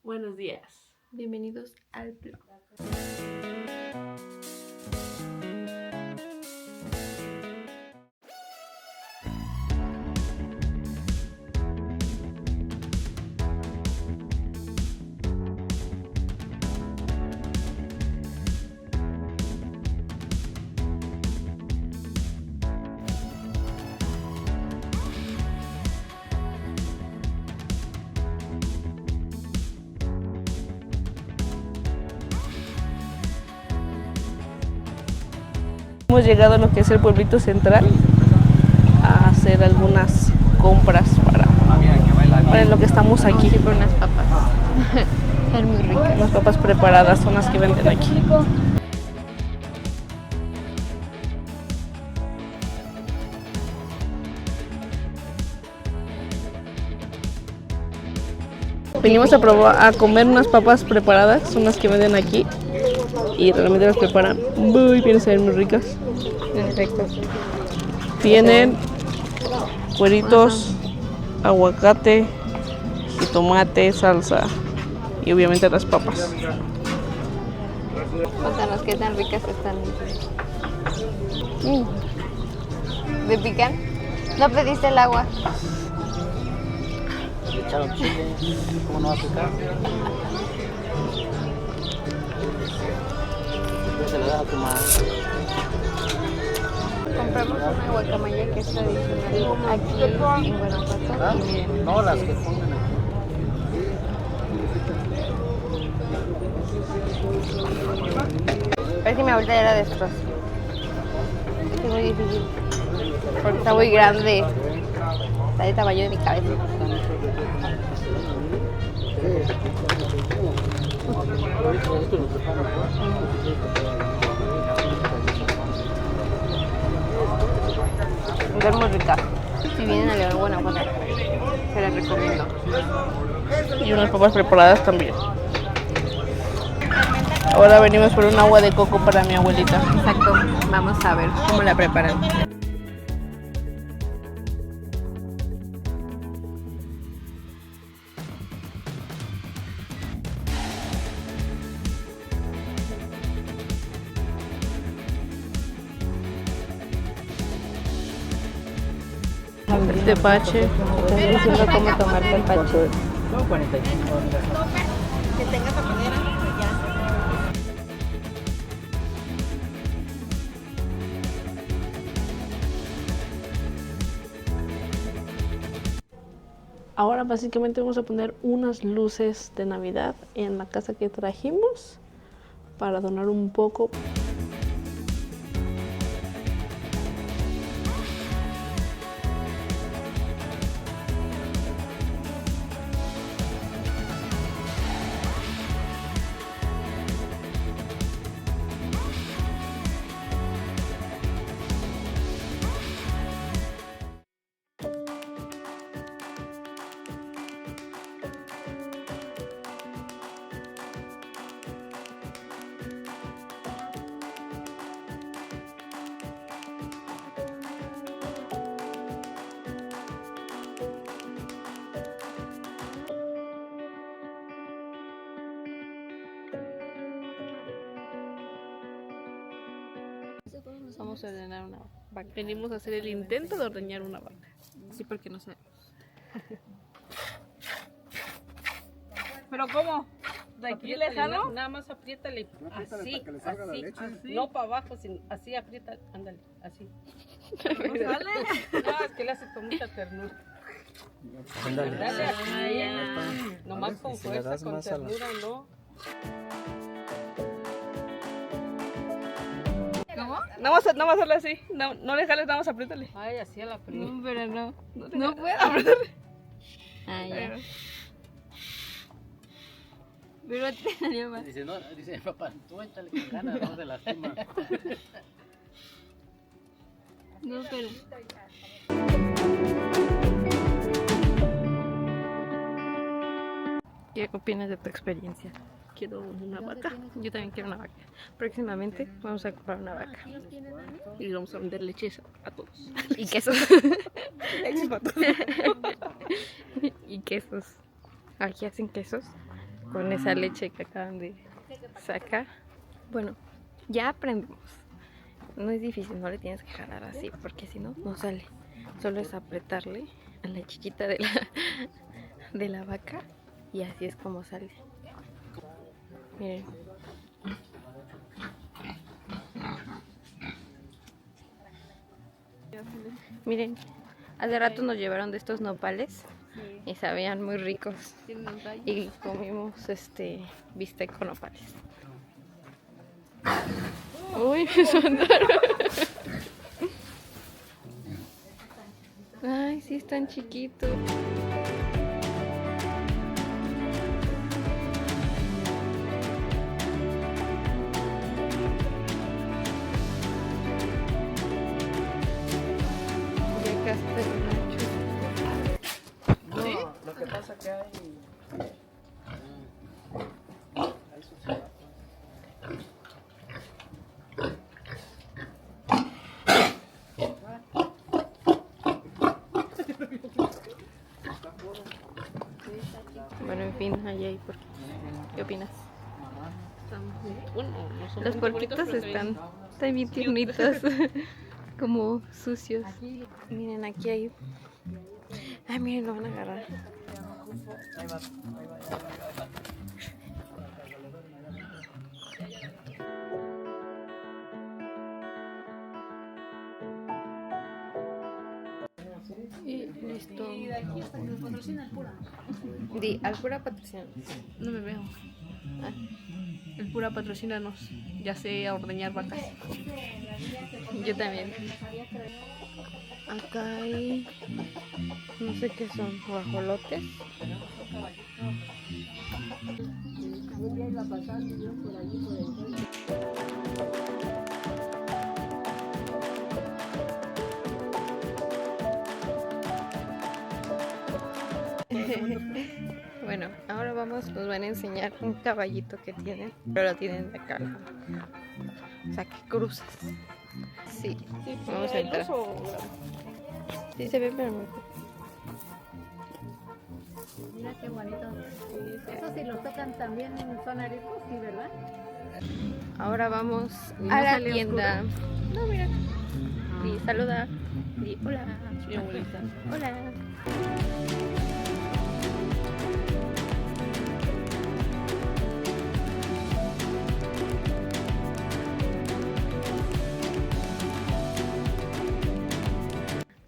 Buenos días. Bienvenidos al blog. Hemos llegado a lo que es el pueblito central a hacer algunas compras para lo que estamos aquí. Sí, por unas papas. Son muy ricas. Las papas preparadas son las que venden aquí. Venimos a comer unas papas preparadas, son las que venden aquí y realmente las preparan muy bien, se ven muy ricas. Perfecto. Tienen cueritos, aguacate, jitomate, salsa y obviamente las papas. Cuéntanos qué tan ricas están. ¿Me pican? ¿No pediste el agua? Le echaron chile, ¿cómo no va a picar? Después se le da a tu madre. Compramos una guacamaya que es tradicional aquí en Guanajuato. ¿Ah? Y miren, No, las que ponen aquí. parece que mi abuelita ya la destrozó. Es muy difícil. Porque está muy grande. Está de tamaño de mi cabeza. Es muy rica. Si vienen a León, Guanajuato, se las recomiendo. Y unas papas preparadas también. Ahora venimos por un agua de coco para mi abuelita. Exacto. Vamos a ver cómo la preparan. El tepache. Están diciendo cómo tomar tepache. No, 45 mira. Ahora básicamente vamos a poner unas luces de Navidad en la casa que trajimos para donar un poco. Vamos a ordenar una vaca. Venimos a hacer el intento de ordeñar una vaca. Sí, porque no sabemos. ¿Pero cómo? ¿De aquí le jalo? Nada más apriétale así, para que le salga la así, leche. así. No para abajo, sino así aprieta, ándale, así. ¿No sale? No, es que le hace con mucha ternura. Ándale. Dale así, nomás con Si le fuerza, das con más a la- ternura, ¿no? ¿Cómo? Nada más hazle así. No le jales, nada más apriétale. Ay, así a la primera. No, pero no. No puedo. Ah, ya. Pero te salió más. Dice, no, dice papá, tú échale con ganas, no se lastima. No, pero. ¿Qué opinas de tu experiencia? Quiero una vaca. Yo también quiero una vaca. Próximamente vamos a comprar una vaca. Y vamos a vender leches a todos. Y quesos. Leches para todos. Y quesos. Aquí hacen quesos con esa leche que acaban de sacar. Bueno, ya aprendimos. No es difícil, no le tienes que jalar así, porque si no, no sale. Solo es apretarle a la chiquita de la vaca y así es como sale. Miren. Miren, hace rato nos llevaron de estos nopales y sabían muy ricos. Y comimos bistec con nopales. Uy, me soltaron. Ay, sí están chiquitos. Y acá está el macho. No, lo que pasa que hay... Bueno, en fin, allá hay porquitos. ¿Qué opinas? Bueno, no son Los muy porquitos bonitos, pero están bien tiernitos, como sucios. Miren, aquí hay... Ay, miren, lo van a agarrar. Y listo. Di, al pura patrocina. No me veo. Ah, El pura patrocínanos. Ya sé a ordeñar vacas. yo también. Acá hay... No sé qué son, guajolotes. Bueno, ahora nos van a enseñar un caballito que tienen, pero lo tienen de acá. O sea, que cruzas. Sí, vamos a entrar. Sí se ve, pero no. Mira qué bonito. Eso si los tocan también son ariscos, sí, ¿verdad? Ahora vamos ¿Y a no la sale tienda. No, mira. Di, saluda. Di, hola. Mi abuelita. Hola.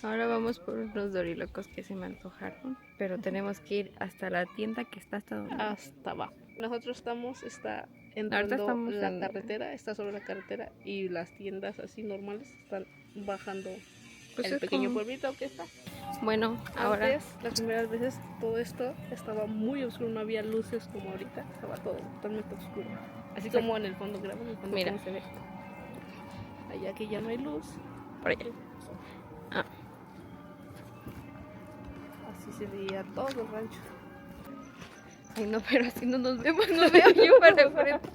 Ahora vamos por unos dorilocos que se me antojaron, pero tenemos que ir hasta la tienda que está hasta donde. Hasta abajo. Nosotros Ahorita entrando estamos la en- carretera, está sobre la carretera y las tiendas así normales están bajando Pues el es pequeño como- pueblito que está. Bueno, ahora Antes, las primeras veces, todo esto estaba muy oscuro, no había luces como ahorita, estaba todo totalmente oscuro. Así como en el fondo, grabamos el fondo, Mira. cómo se ve. Allá que ya no hay luz, por allá. Ah, así se veía todo el rancho. ay no, pero así no nos vemos, no veo yo para enfrente.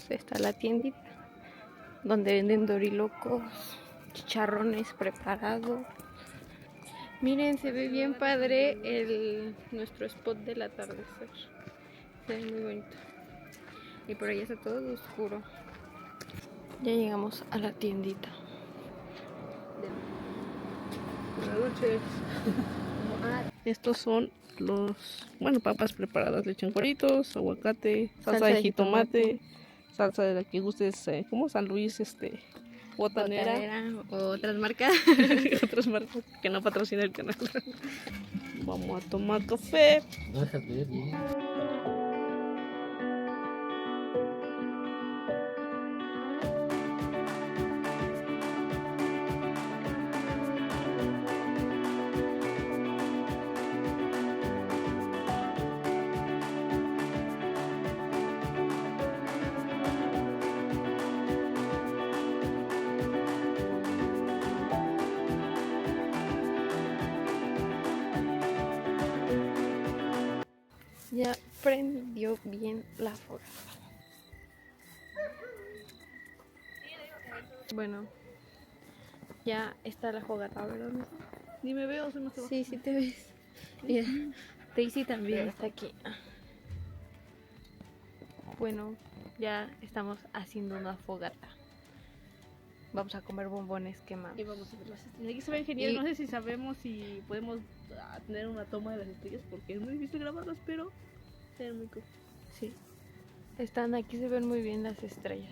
Está la tiendita donde venden dorilocos, chicharrones preparados. Miren, se ve bien padre nuestro spot del atardecer. Se ve muy bonito. Y por ahí está todo oscuro. Ya llegamos a la tiendita. Buenas noches. Estos son papas preparadas, le echan cueritos, aguacate, salsa de jitomate, salsa de la que gustes, como San Luis, botanera, O otras marcas. otras marcas que no patrocina el canal. Vamos a tomar café. No dejas ver bien. Ya prendió bien la fogata. Bueno, ya está la fogata, ¿verdad? Ni me veo, se me está Sí, sí te ves. Mira, Daisy también está aquí. Bueno, ya estamos haciendo una fogata. Vamos a comer bombones quemados. Y vamos a ver las estrellas. Aquí se ven genial. Y- No sé si sabemos si podemos tener una toma de las estrellas porque es muy difícil grabarlas, pero se ven muy cool. Sí, están aquí, se ven muy bien las estrellas.